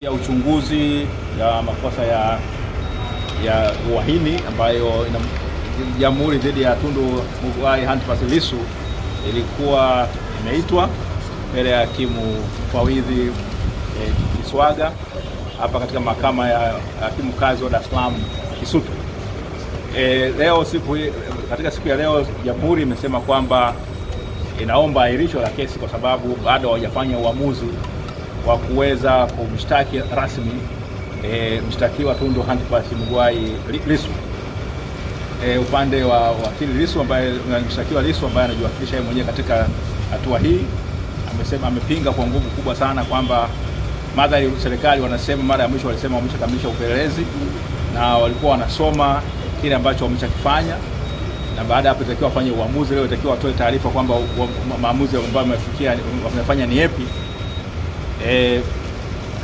ya uchunguzi ya makosa ya uhaini ambayo jamhuri dhidi ya Tundu Mughwai Antipas Lissu ilikuwa imeitwa mbele ya hakimu mfawidhi Kiswaga hapa katika mahakama ya hakimu kazi wa Dar es Salaam Kisutu. Leo katika siku ya leo jamhuri imesema kwamba inaomba ahirisho la kesi kwa sababu bado hawajafanya uamuzi wa kuweza kumshtaki rasmi mshtakiwa Tundu Antipas Mughwai Lissu. Upande wa wakili Lissu ambaye mshtakiwa Lissu ambaye anajiwakilisha yeye mwenyewe katika hatua hii amepinga kwa nguvu kubwa sana kwamba madhari serikali wanasema mara ya mwisho walisema wameshakamilisha upelelezi na walikuwa wanasoma kile ambacho wameshakifanya, na baada hapo itakiwa wafanye uamuzi. Leo itakiwa watoe taarifa kwamba maamuzi ambayo wamefanya ni yapi.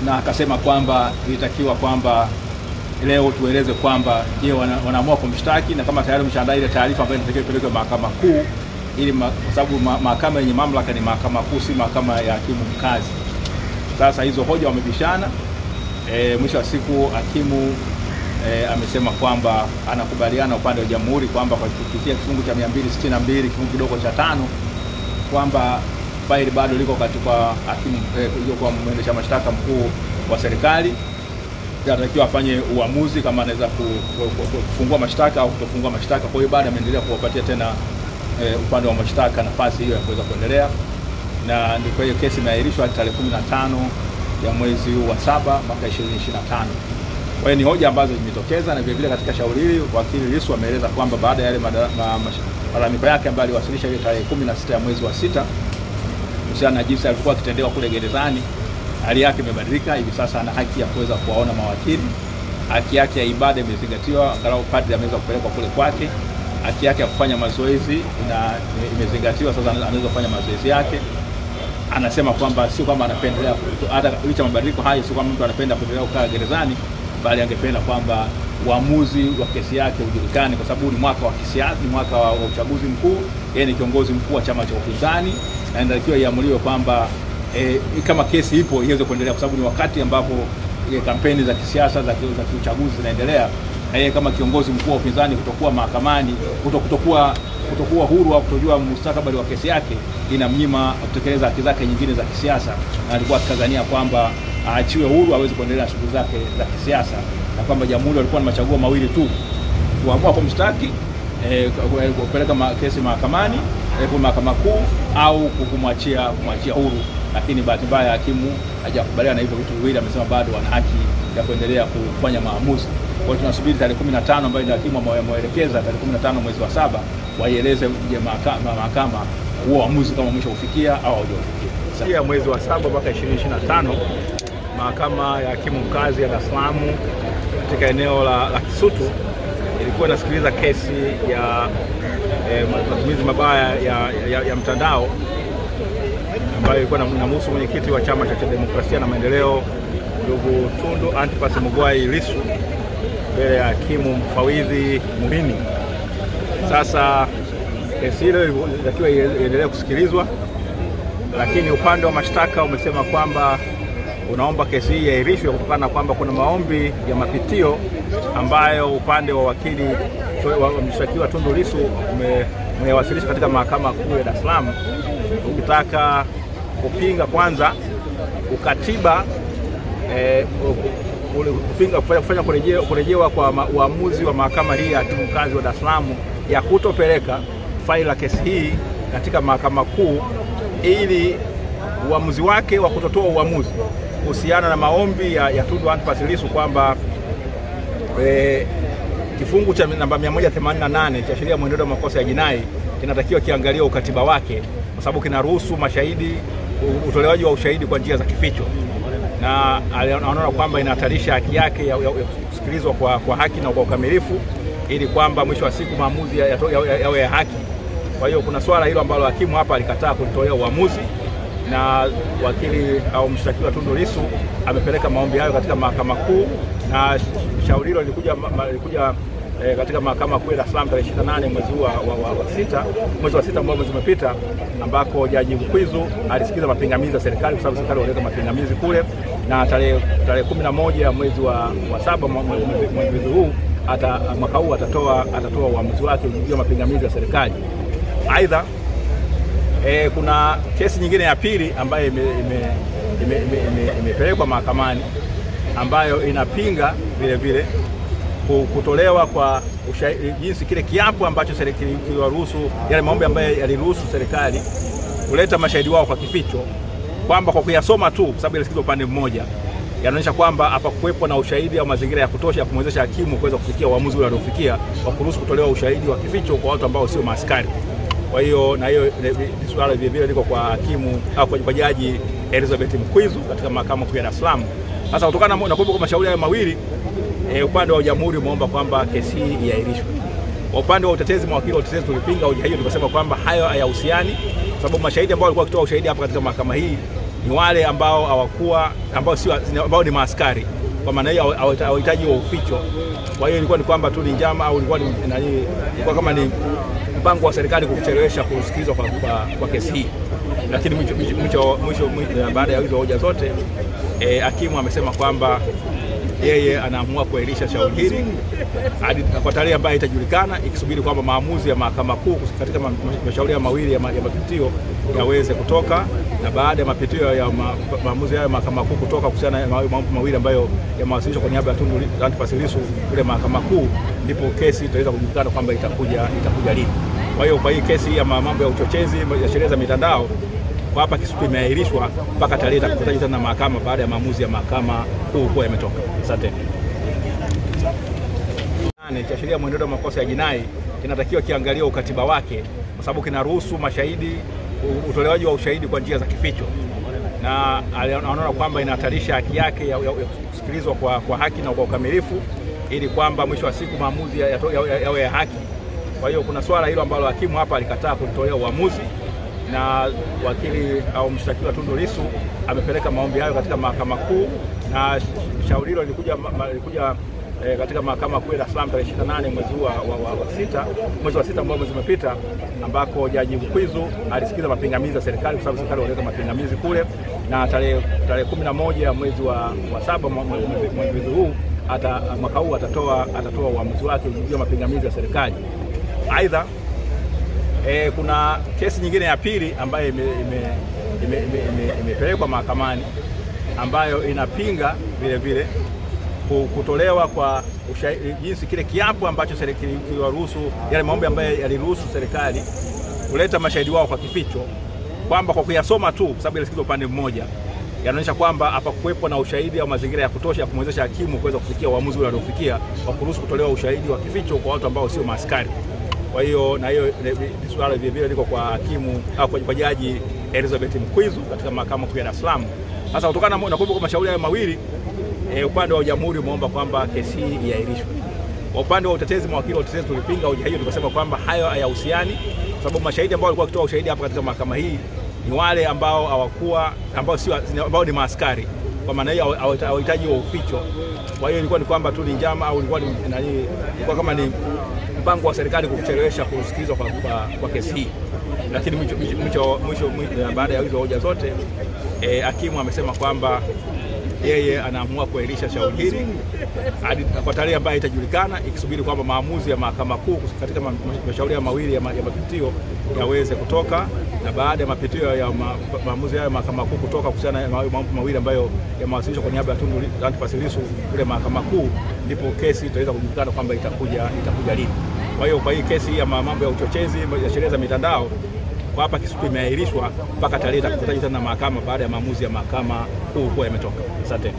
Na akasema kwamba ilitakiwa kwamba leo tueleze kwamba je, wanaamua kumshtaki, na kama tayari wameshaandaa ile taarifa ambayo inatakiwa ipelekwe mahakama kuu, ili kwa sababu mahakama yenye mamlaka ni mahakama kuu, si mahakama ya hakimu mkazi. Sasa hizo hoja wamebishana. Mwisho wa siku hakimu amesema kwamba anakubaliana upande wa jamhuri kwamba kwa kupitia kifungu cha 262 kifungu kidogo cha 5 kwamba faili bado liko katika hakimu kwa mwendesha mashtaka mkuu wa serikali, anatakiwa afanye uamuzi kama anaweza kufungua mashtaka au kutofungua mashtaka. Kwa hiyo bado ameendelea kuwapatia tena upande wa mashtaka nafasi hiyo ya kuweza kuendelea, na ndio kwa hiyo kesi imeahirishwa tarehe 15 ya mwezi wa 7 mwaka 2025. Kwa hiyo ni hoja ambazo zimetokeza, na vile vile katika shauri hili wakili Lissu ameeleza kwamba baada ya yale malalamiko yake ambayo aliwasilisha ile tarehe 16 ya mwezi wa 6 kuhusiana na jinsi alikuwa akitendewa kule gerezani, hali yake imebadilika. Hivi sasa ana haki ya kuweza kuwaona mawakili, haki yake ya ibada imezingatiwa, angalau padri ameweza kupelekwa kule kwake, haki yake ya kufanya mazoezi imezingatiwa, sasa anaweza kufanya mazoezi yake. Anasema kwamba sio kwamba anapendelea, hata licha mabadiliko hayo, sio kwamba mtu anapenda kuendelea kukaa gerezani, bali angependa kwamba uamuzi wa kesi yake ujulikane, kwa sababu ni mwaka wa kisiasa, ni mwaka wa uchaguzi mkuu. Yeye ni kiongozi mkuu wa chama cha upinzani na inatakiwa iamuliwe kwamba kama kesi ipo iweze kuendelea, kwa sababu ni wakati ambapo kampeni za kisiasa za uchaguzi zinaendelea, na yeye kama kiongozi mkuu wa upinzani kutokuwa mahakamani, kutokuwa huru au kutojua mustakabali wa kesi yake, inamnyima kutekeleza haki zake nyingine za kisiasa, na alikuwa akitazania kwamba aachiwe huru aweze kuendelea na shughuli zake za kisiasa, na kwamba jamhuri walikuwa na machaguo mawili tu: kuamua kumshtaki, kupeleka kesi mahakamani kwa mahakama kuu, au kumwachia huru. Lakini bahati mbaya hakimu hajakubaliana na hivyo vitu viwili. Amesema bado wana haki ya kuendelea kufanya maamuzi. Kwa hiyo tunasubiri tarehe 15 ambayo ndio hakimu ameelekeza tarehe 15 mwezi wa 7 waieleze mahakama huo uamuzi kama mwisho kufikia au haujafikia. Ya mwezi wa 7 mwaka 2025 mahakama ya hakimu mkazi ya Dar es Salaam katika eneo la Kisutu ilikuwa inasikiliza kesi ya matumizi mabaya ya mtandao ambayo ilikuwa inamhusu mwenyekiti wa chama cha Demokrasia na Maendeleo ndugu Tundu Antipas Mughwai Lissu mbele ya hakimu mfawidhi Muhini. Sasa kesi ile ilitakiwa iendelee kusikilizwa, lakini upande wa mashtaka umesema kwamba unaomba kesi hii iahirishwe kutokana na kwamba kuna maombi ya mapitio ambayo upande wa wakili wa mshtakiwa Tundu Lissu umewasilisha katika mahakama kuu ya Dar es Salaam, ukitaka kupinga kwanza ukatiba, kufanya kurejewa kwa uamuzi wa mahakama hii ya hakimu mkazi wa Dar es Salaam ya kutopeleka faili la kesi hii katika mahakama kuu, ili uamuzi wake wa kutotoa uamuzi kuhusiana na maombi ya Tundu Antipas Lissu kwamba kifungu cha namba 188 cha sheria ya mwenendo wa makosa ya jinai kinatakiwa kiangalia ukatiba wake, kwa sababu kinaruhusu mashahidi, utolewaji wa ushahidi kwa njia za kificho, na anaona kwamba inahatarisha haki yake ya kusikilizwa kwa haki na kwa ukamilifu, ili kwamba mwisho wa siku maamuzi yawe ya haki. Kwa hiyo kuna swala hilo ambalo hakimu hapa alikataa kulitolea uamuzi, na wakili au mshtakiwa Tundu Lissu amepeleka maombi hayo katika mahakama kuu, na shauri hilo lilikuja katika mahakama kuu ya Dar es Salaam tarehe 28 mwezi wa sita ambao mwezi umepita, ambako Jaji Mkwizu alisikiza mapingamizi ya serikali kwa sababu serikali waleta mapingamizi kule, na tarehe 11 mwezi wa 7 mwezi huu mwaka huu atatoa uamuzi wake juu ya mapingamizi ya serikali. Aidha, kuna kesi nyingine ya pili ambayo imepelekwa mahakamani ambayo inapinga vile vile kutolewa kwa jinsi kile kiapo ambacho serikali iliruhusu, yale maombi ambayo yaliruhusu serikali kuleta mashahidi wao kwa kificho, kwamba kwa kuyasoma tu, kwa sababu ilisikizwa upande mmoja, yanaonyesha kwamba hapa kuwepo na ushahidi au mazingira ya kutosha kumwezesha hakimu kuweza kufikia uamuzi ule aliofikia wa kuruhusu kutolewa ushahidi wa kificho kwa watu ambao sio maaskari. Kwa hiyo na hiyo swala vile vile liko kwa hakimu au kwa Jaji Elizabeth Mkwizu katika mahakama kuu ya Dar es Salaam. Sasa kutokana na kuwepo kwa mashauri hayo mawili, upande wa jamhuri umeomba kwamba kesi hii iahirishwe. Kwa upande wa utetezi, mawakili wa utetezi tulipinga hoja hiyo, tukasema kwamba hayo hayahusiani, sababu mashahidi ambao walikuwa wakitoa ushahidi hapa katika mahakama hii ni wale ambao ni maaskari, kwa maana hiyo hawahitaji wa uficho. Kwa hiyo ilikuwa ni kwamba tu ni njama au ilikuwa kama ni mpango wa serikali kuchelewesha kusikilizwa kwa kesi hii. Lakini mwisho baada ya hizo hoja zote, hakimu amesema kwamba yeye anaamua kuahirisha shauri hili hadi kwa tarehe ambayo itajulikana, ikisubiri kwamba maamuzi ya mahakama kuu katika mashauri ya mawili ya mapitio yaweze kutoka, na baada ya mapitio ya maamuzi ya mahakama kuu kutoka kuhusiana na mambo mawili ambayo yamewasilishwa kwa niaba ya Tundu Antipas Lissu kule mahakama kuu, ndipo kesi itaweza kujulikana kwamba itakuja lini. Kwa hiyo kwa hii kesi ya mambo ya uchochezi ya sheria za mitandao, kwa hapa kesi imeahirishwa mpaka tarehe itakapokutana tena na mahakama baada ya maamuzi ya mahakama kuu kuwa yametoka. Asante. Cha sheria mwenendo wa makosa ya jinai kinatakiwa kiangalia ukatiba wake, kwa sababu kinaruhusu mashahidi, utolewaji wa ushahidi kwa njia za kificho, na anaona kwamba inahatarisha haki yake ya kusikilizwa kwa haki na kwa ukamilifu, ili kwamba mwisho wa siku maamuzi yawe ya haki. Kwa hiyo kuna swala hilo ambalo hakimu hapa alikataa kulitolea uamuzi, na wakili au mshtakiwa Tundu Lissu amepeleka maombi hayo katika mahakama kuu, na shauri hilo lilikuja katika mahakama kuu ya Dar es Salaam tarehe 28 mwezi wa sita ambao mwezi umepita, ambako Jaji Mkwizu alisikiza mapingamizi ya serikali kwa sababu serikali waleta mapingamizi kule, na tarehe 11 mwezi wa 7 mwezi huu mwaka huu atatoa uamuzi wake juu ya mapingamizi ya serikali. Aidha, kuna kesi nyingine ya pili ambayo imepelekwa mahakamani ambayo inapinga vile vile kutolewa kwa jinsi kile kiapo ambacho serikali iliruhusu, yale maombi ambayo yaliruhusu serikali kuleta mashahidi wao kwa kificho, kwamba kwa kuyasoma tu, kwa sababu ilisikizwa upande mmoja, yanaonyesha kwamba hapa kuwepo na ushahidi au mazingira ya kutosha kumwezesha hakimu kuweza kufikia uamuzi ule aliofikia wa kuruhusu kutolewa ushahidi wa kificho kwa watu ambao sio maaskari. Kwa hiyo na hiyo swala vile vile liko kwa hakimu au kwa Jaji Elizabeth Mkwizu katika mahakama kuu ya Dar es Salaam. Sasa kutokana na kuwepo kwa mashauri hayo mawili, upande wa jamhuri umeomba kwamba kesi hii iahirishwe. Kwa upande wa utetezi, mawakili wa utetezi tulipinga hoja hiyo, tukasema kwamba hayo hayahusiani, sababu mashahidi ambao walikuwa wakitoa ushahidi hapa katika mahakama hii ni wale ambao ni maaskari, kwa maana hiyo hawahitaji wa uficho. Kwa hiyo ilikuwa ni kwamba tu ni njama au ilikuwa kama ni mpango wa serikali kuchelewesha kusikilizwa kwa kesi hii. Lakini mwisho baada ya hizo hoja zote, hakimu amesema kwamba yeye anaamua kuahirisha shauri hili hadi kwa tarehe ambayo itajulikana, ikisubiri kwamba maamuzi ya mahakama kuu katika mashauri ya mawili ya mapitio yaweze kutoka, na baada ya mapitio ya maamuzi ya mahakama kuu kutoka kuhusiana na mambo mawili ambayo yamewasilishwa kwa niaba ya Tundu Antipas Lissu kule mahakama kuu, ndipo kesi itaweza kujulikana kwamba itakuja lini. Kwa hiyo kwa hii kesi ya mambo ya uchochezi ya sheria za mitandao, kwa hapa kesi imeahirishwa mpaka tarehe itakapokutana na mahakama baada ya maamuzi ya mahakama kuu kuwa yametoka. Asante.